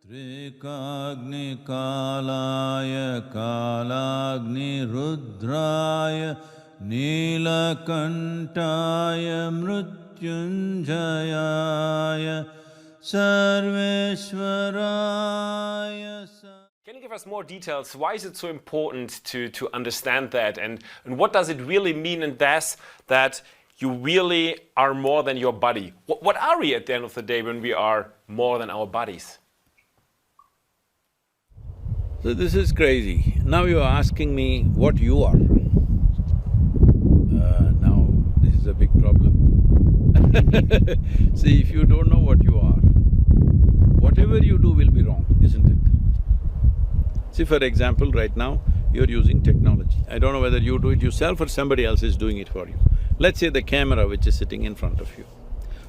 Trikagni kalaya kalagni rudraya nilakantaya mrityunjayaya sarveshwaraya. Can you give us more details? Why is it so important to understand that? And what does it really mean in this, that you really are more than your body? What are we at the end of the day when we are more than our bodies? So this is crazy. Now you are asking me what you are. Now this is a big problem. See, if you don't know what you are, whatever you do will be wrong, isn't it? See, for example, right now, you're using technology. I don't know whether you do it yourself or somebody else is doing it for you. Let's say the camera which is sitting in front of you.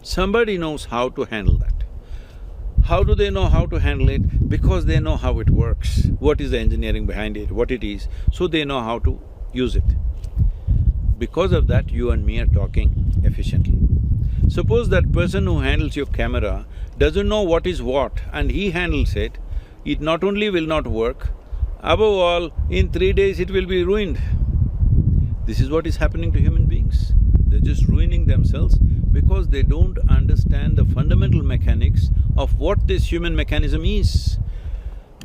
Somebody knows how to handle that. How do they know how to handle it? Because they know how it works, what is the engineering behind it, what it is, so they know how to use it. Because of that, you and me are talking efficiently. Suppose that person who handles your camera doesn't know what is what and he handles it, it not only will not work, above all, in 3 days it will be ruined. This is what is happening to human beings. They're just ruining themselves because they don't understand the fundamental mechanics of what this human mechanism is.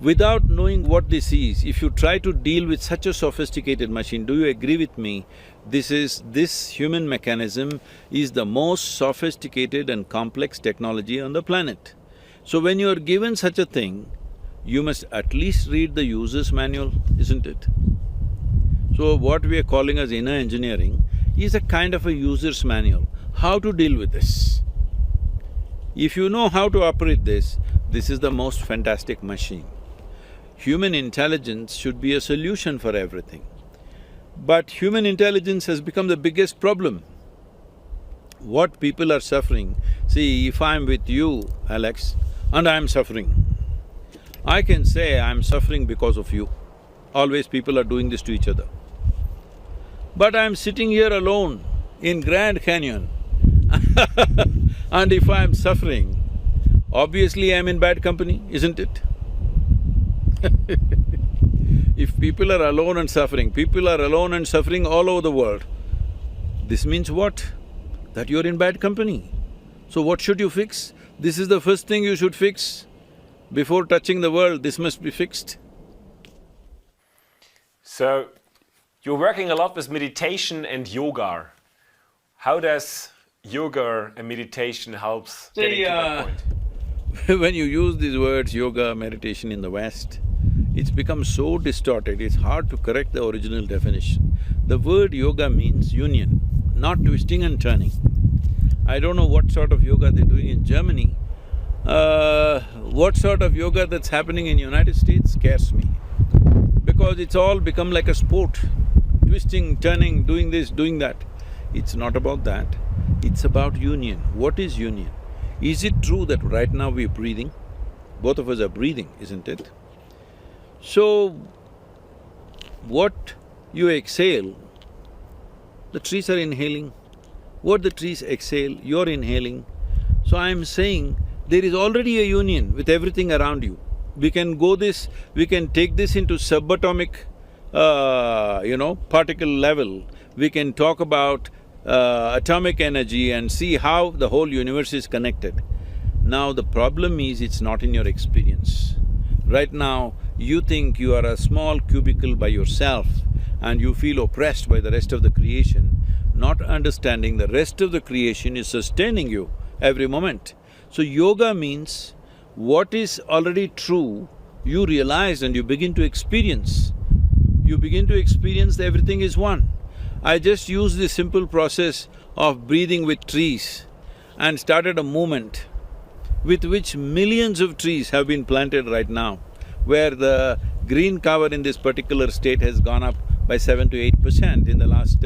Without knowing what this is, if you try to deal with such a sophisticated machine, do you agree with me? This human mechanism is the most sophisticated and complex technology on the planet. So when you are given such a thing, you must at least read the user's manual, isn't it? So what we are calling as inner engineering is a kind of a user's manual, how to deal with this. If you know how to operate this is the most fantastic machine. Human intelligence should be a solution for everything. But human intelligence has become the biggest problem. What people are suffering, see, if I'm with you, Alex, and I'm suffering, I can say I'm suffering because of you. Always people are doing this to each other. But I'm sitting here alone in Grand Canyon and if I'm suffering, obviously I'm in bad company, isn't it? If people are alone and suffering, people are alone and suffering all over the world, this means what? That you're in bad company. So what should you fix? This is the first thing you should fix. Before touching the world, this must be fixed. So, you're working a lot with meditation and yoga. How does yoga and meditation helps getting to that point? When you use these words, yoga, meditation in the West, it's become so distorted, it's hard to correct the original definition. The word yoga means union, not twisting and turning. I don't know what sort of yoga they're doing in Germany. What sort of yoga that's happening in United States scares me. Because it's all become like a sport, twisting, turning, doing this, doing that. It's not about that, it's about union. What is union? Is it true that right now we're breathing? Both of us are breathing, isn't it? So, what you exhale, the trees are inhaling. What the trees exhale, you're inhaling. So I'm saying there is already a union with everything around you. We can take this into subatomic, particle level. We can talk about atomic energy and see how the whole universe is connected. Now the problem is it's not in your experience. Right now, you think you are a small cubicle by yourself and you feel oppressed by the rest of the creation, not understanding the rest of the creation is sustaining you every moment. So yoga means what is already true, you realize and you begin to experience. You begin to experience that everything is one. I just used this simple process of breathing with trees and started a movement with which millions of trees have been planted right now, where the green cover in this particular state has gone up by 7 to 8% in the last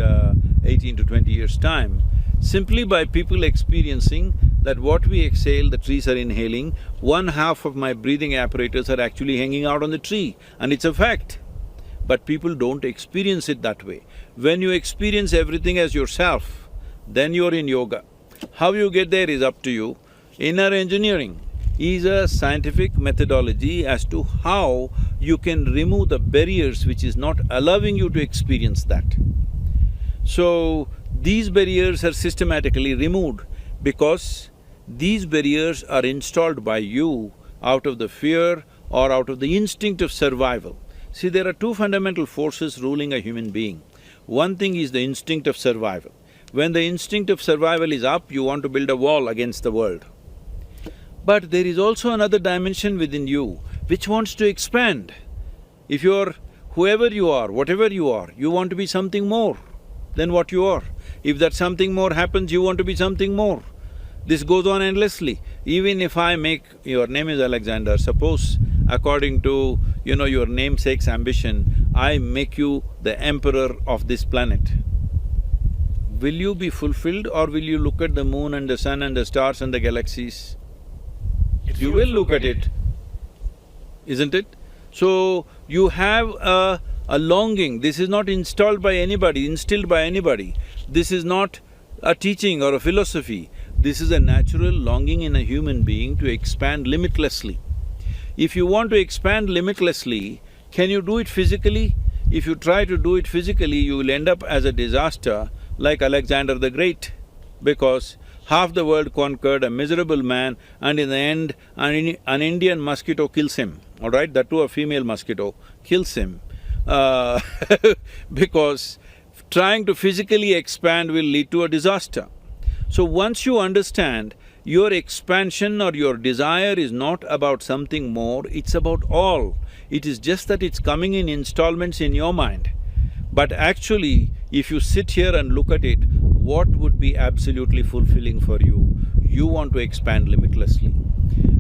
18 to 20 years' time, simply by people experiencing that what we exhale, the trees are inhaling, 1/2 of my breathing apparatus are actually hanging out on the tree, and it's a fact. But people don't experience it that way. When you experience everything as yourself, then you're in yoga. How you get there is up to you. Inner engineering, is a scientific methodology as to how you can remove the barriers which is not allowing you to experience that. So, these barriers are systematically removed because these barriers are installed by you out of the fear or out of the instinct of survival. See, there are two fundamental forces ruling a human being. One thing is the instinct of survival. When the instinct of survival is up, you want to build a wall against the world. But there is also another dimension within you which wants to expand. If you're whoever you are, whatever you are, you want to be something more than what you are. If that something more happens, you want to be something more. This goes on endlessly. Even if I make… your name is Alexander, suppose according to, your namesake's ambition, I make you the emperor of this planet. Will you be fulfilled or will you look at the moon and the sun and the stars and the galaxies? You will look at it, isn't it? So, you have a longing. This is not installed by anybody, instilled by anybody. This is not a teaching or a philosophy. This is a natural longing in a human being to expand limitlessly. If you want to expand limitlessly, can you do it physically? If you try to do it physically, you will end up as a disaster like Alexander the Great, because half the world conquered, a miserable man, and in the end, an Indian mosquito kills him, all right? That too a female mosquito kills him because trying to physically expand will lead to a disaster. So once you understand your expansion or your desire is not about something more, it's about all. It is just that it's coming in installments in your mind. But actually, if you sit here and look at it, what would be absolutely fulfilling for you? You want to expand limitlessly.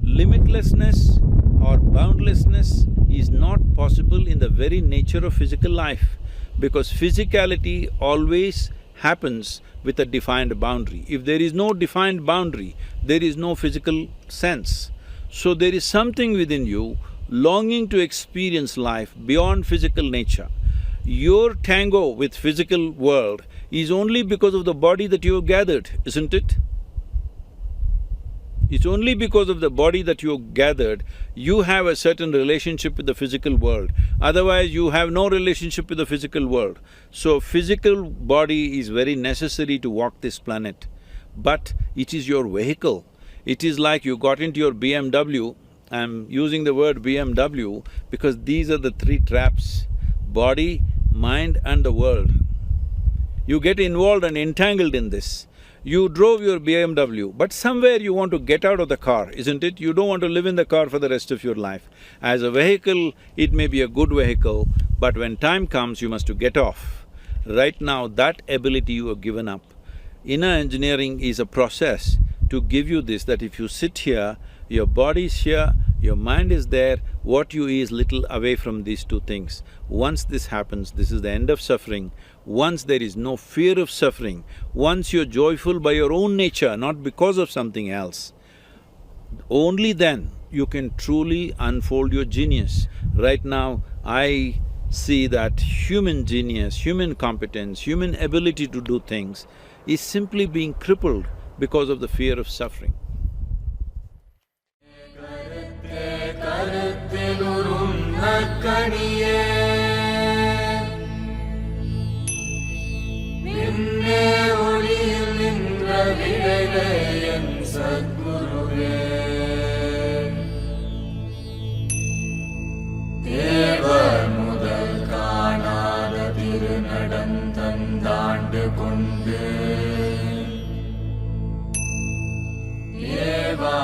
Limitlessness or boundlessness is not possible in the very nature of physical life, because physicality always happens with a defined boundary. If there is no defined boundary, there is no physical sense. So there is something within you longing to experience life beyond physical nature. Your tango with physical world is only because of the body that you have gathered, isn't it? It's only because of the body that you have gathered, you have a certain relationship with the physical world. Otherwise, you have no relationship with the physical world. So, physical body is very necessary to walk this planet, but it is your vehicle. It is like you got into your BMW. I'm using the word BMW because these are the three traps: body, mind and the world. You get involved and entangled in this. You drove your BMW, but somewhere you want to get out of the car, isn't it? You don't want to live in the car for the rest of your life. As a vehicle, it may be a good vehicle, but when time comes, you must to get off. Right now, that ability you have given up. Inner engineering is a process to give you this, that if you sit here, your body is here, your mind is there, what you is little away from these two things. Once this happens, this is the end of suffering. Once there is no fear of suffering, once you're joyful by your own nature, not because of something else, only then you can truly unfold your genius. Right now, I see that human genius, human competence, human ability to do things is simply being crippled because of the fear of suffering. Sadhguru முதல் காணாத திருநடந்தந்தாண்டு கொண்டு ஏவா